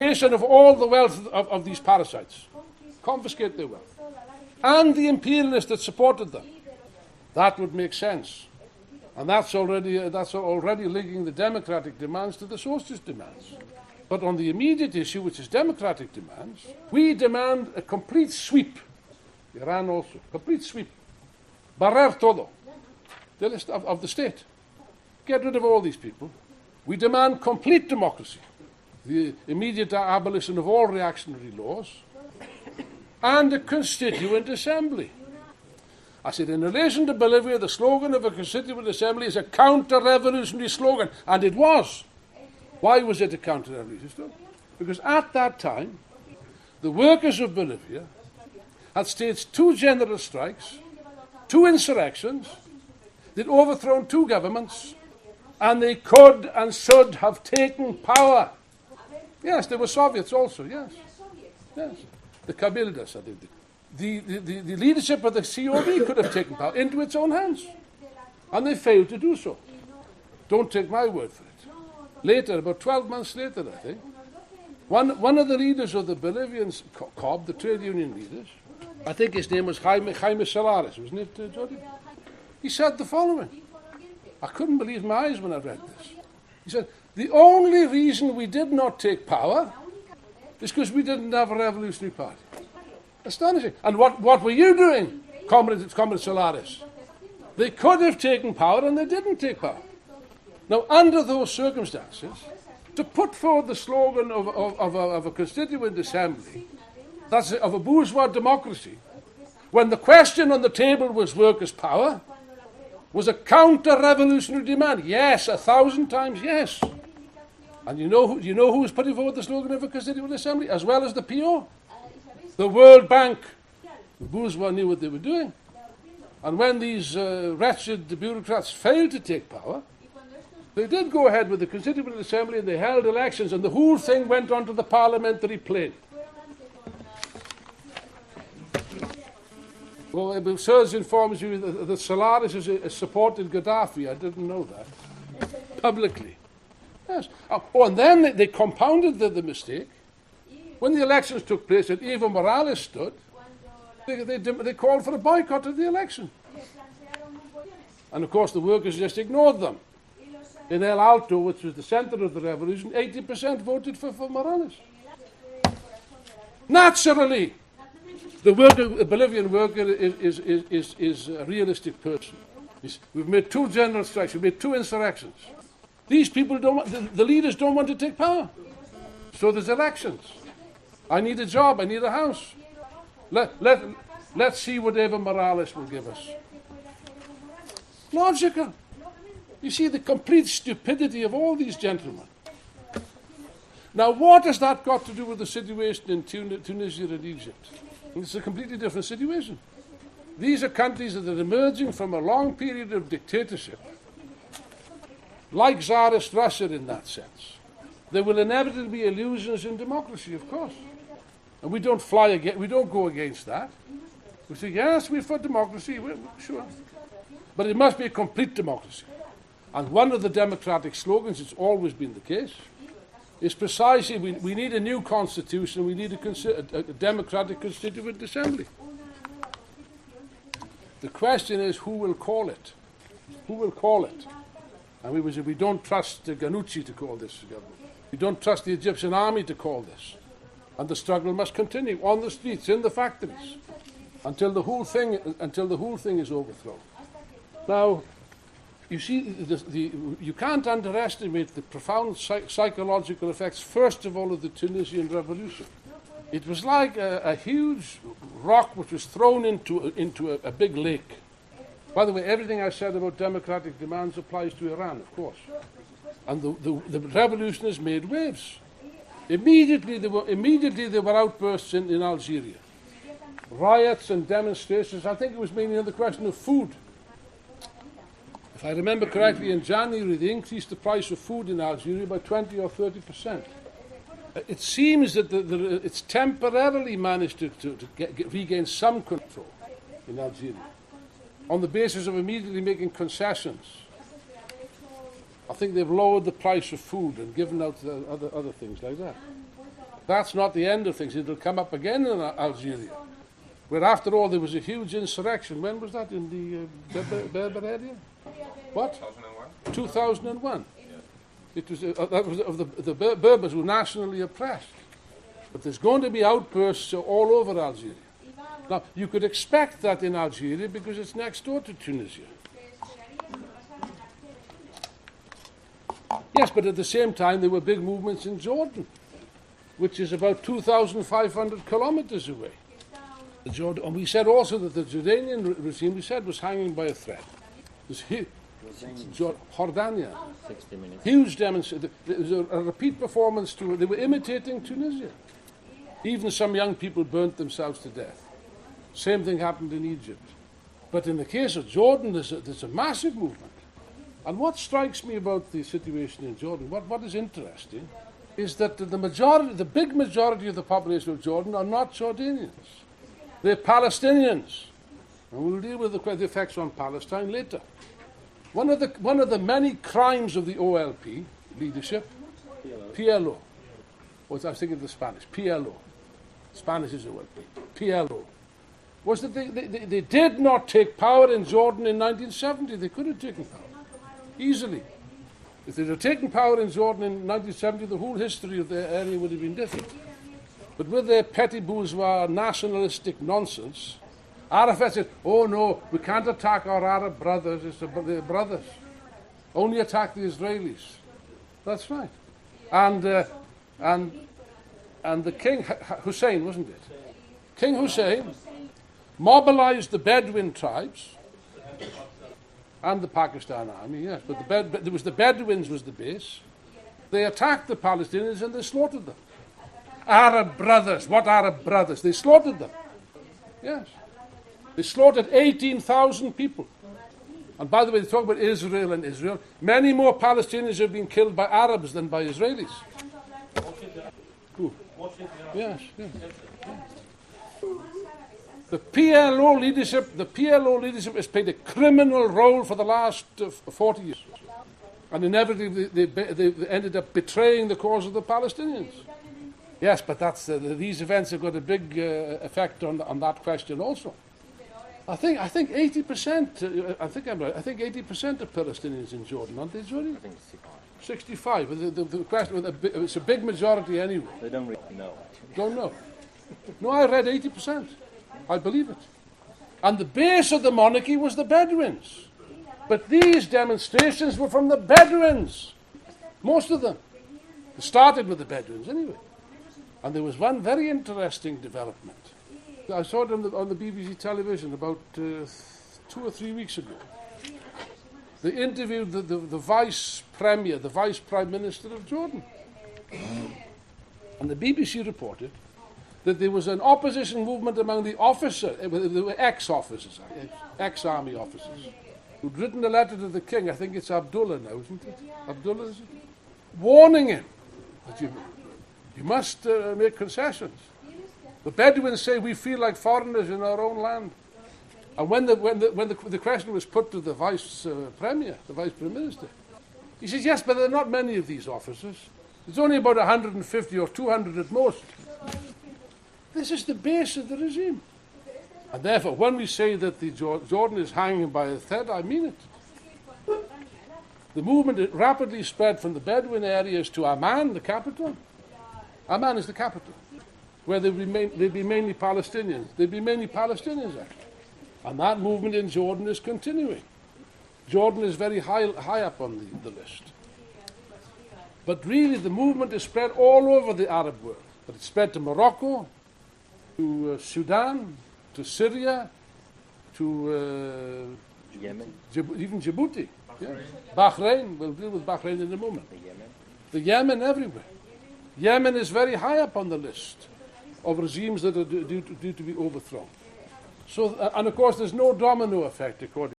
confiscation of all the wealth of these parasites. Confiscate their wealth. And the imperialists that supported them. That would make sense. And that's already linking the democratic demands to the socialist demands. But on the immediate issue, which is democratic demands, we demand a complete sweep. Iran also. Complete sweep. Barrer todo. The list of the state. Get rid of all these people. We demand complete democracy. The immediate abolition of all reactionary laws. And a constituent assembly. I said, in relation to Bolivia, the slogan of a constituent assembly is a counter-revolutionary slogan. And it was. Why was it a counter-revolutionary slogan? Because at that time, the workers of Bolivia had staged 2 general strikes, 2 insurrections, they'd overthrown 2 governments, and they could and should have taken power. Yes, there were Soviets also, yes. Yes. The Kabildas, I think. The leadership of the COB could have taken power into its own hands. And they failed to do so. Don't take my word for it. Later, about 12 months later, I think, one of the leaders of the Bolivian COB, the trade union leaders, I think his name was Jaime Solares, wasn't it, Jody? He said the following. I couldn't believe my eyes when I read this. He said, the only reason we did not take power is because we didn't have a revolutionary party. Astonishing. And what were you doing, Comrade Solares? They could have taken power and they didn't take power. Now, under those circumstances, to put forward the slogan of a constituent assembly, that's of a bourgeois democracy, when the question on the table was workers' power, was a counter-revolutionary demand. Yes, 1,000 times yes. And you know who was putting forward the slogan of a constituent assembly, as well as the PO? The World Bank. The bourgeois knew what they were doing. And when these wretched bureaucrats failed to take power, they did go ahead with the Constituent Assembly and they held elections and the whole thing went onto the parliamentary plane. Well, Serge informs you that Solares has supported Gaddafi. I didn't know that. Publicly. Yes. Oh, and then they compounded the mistake. When the elections took place and Evo Morales stood, they called for a boycott of the election. And of course the workers just ignored them. In El Alto, which was the center of the revolution, 80% voted for Morales. Naturally, the Bolivian worker is a realistic person. We've made 2 general strikes, we've made 2 insurrections. These people the leaders don't want to take power. So there's elections. I need a job, I need a house. Let's see what Evo Morales will give us. Logical. You see the complete stupidity of all these gentlemen. Now, what has that got to do with the situation in Tunisia and Egypt? It's a completely different situation. These are countries that are emerging from a long period of dictatorship, like Tsarist Russia in that sense. There will inevitably be illusions in democracy, of course. And we don't go against that. We say, yes, we're for democracy, we're sure. But it must be a complete democracy. And one of the democratic slogans, it's always been the case, is precisely we need a new constitution, we need a democratic constituent assembly. The question is, who will call it? Who will call it? And we would say, we don't trust Ghannouchi to call this government. We don't trust the Egyptian army to call this. And the struggle must continue on the streets, in the factories, until the whole thing is overthrown. Now, you see, you can't underestimate the profound psychological effects, first of all, of the Tunisian revolution. It was like a huge rock which was thrown into a big lake. By the way, everything I said about democratic demands applies to Iran, of course. And the revolutionists made waves. Immediately there were outbursts in Algeria. Riots and demonstrations. I think it was mainly on the question of food. If I remember correctly, in January they increased the price of food in Algeria by 20 or 30%. It seems that it's temporarily managed to regain some control in Algeria on the basis of immediately making concessions. I think they've lowered the price of food and given out other things like that. That's not the end of things. It'll come up again in Algeria, where after all there was a huge insurrection. When was that? In the Berber area? What? 2001. 2001. It was that was of the Berbers who were nationally oppressed. But there's going to be outbursts all over Algeria. Now, you could expect that in Algeria because it's next door to Tunisia. Yes, but at the same time there were big movements in Jordan, which is about 2,500 kilometers away. And we said also that the Jordanian regime, we said, was hanging by a thread. Jordania. 60 minutes. Huge demonstration. There was a repeat performance to it. They were imitating Tunisia. Even some young people burnt themselves to death. Same thing happened in Egypt. But in the case of Jordan, there's a massive movement. And what strikes me about the situation in Jordan, what is interesting, is that the big majority of the population of Jordan are not Jordanians. They're Palestinians. And we'll deal with the effects on Palestine later. One of the many crimes of the OLP leadership, PLO. I was thinking of the Spanish, PLO. Spanish is OLP. PLO. Was that they did not take power in Jordan in 1970. They could have taken power easily. If they'd have taken power in Jordan in 1970, the whole history of the area would have been different. But with their petty bourgeois nationalistic nonsense, Arafat said, oh no, we can't attack our Arab brothers, they're brothers. Only attack the Israelis. That's right. And the King Hussein, wasn't it? King Hussein mobilized the Bedouin tribes and the Pakistan army, yes, but there was the Bedouins was the base. They attacked the Palestinians and they slaughtered them. Arab brothers, what Arab brothers? They slaughtered them. Yes. They slaughtered 18,000 people. And by the way, they talk about Israel and Israel. Many more Palestinians have been killed by Arabs than by Israelis. Who? Yes, yes. The PLO leadership has played a criminal role for the last 40 years. And inevitably they ended up betraying the cause of the Palestinians. Yes, but these events have got a big effect on that question also. I think 80%. I think I'm right. I think 80% of Palestinians in Jordan, aren't they, Jordan? I think 65. The question, it's a big majority anyway. they don't really know. Don't know. No, I read 80%. I believe it. And the base of the monarchy was the Bedouins. But these demonstrations were from the Bedouins. Most of them. It started with the Bedouins anyway. And there was one very interesting development. I saw it on the BBC television about 2 or 3 weeks ago. They interviewed the vice premier, the vice prime minister of Jordan. And the BBC reported that there was an opposition movement among the officers, they were ex-officers, ex-army officers, who'd written a letter to the king, I think it's Abdullah now, isn't it? Abdullah, is it? Warning him that you must make concessions. The Bedouins say we feel like foreigners in our own land. And when the question was put to the vice premier, the vice prime minister, he says, yes, but there are not many of these officers. There's only about 150 or 200 at most. This is the base of the regime. And therefore, when we say that the Jordan is hanging by a thread, I mean it. The movement rapidly spread from the Bedouin areas to Amman, the capital. Amman is the capital, where they'd be mainly Palestinians. They'd be mainly Palestinians, actually. And that movement in Jordan is continuing. Jordan is very high up on the list. But really, the movement is spread all over the Arab world. But it's spread to Morocco, to Sudan, to Syria, to Yemen. Even Djibouti. Yeah. Bahrain, we'll deal with Bahrain in a moment. The Yemen everywhere. Yemen is very high up on the list of regimes that are due to be overthrown. So, and of course, there's no domino effect according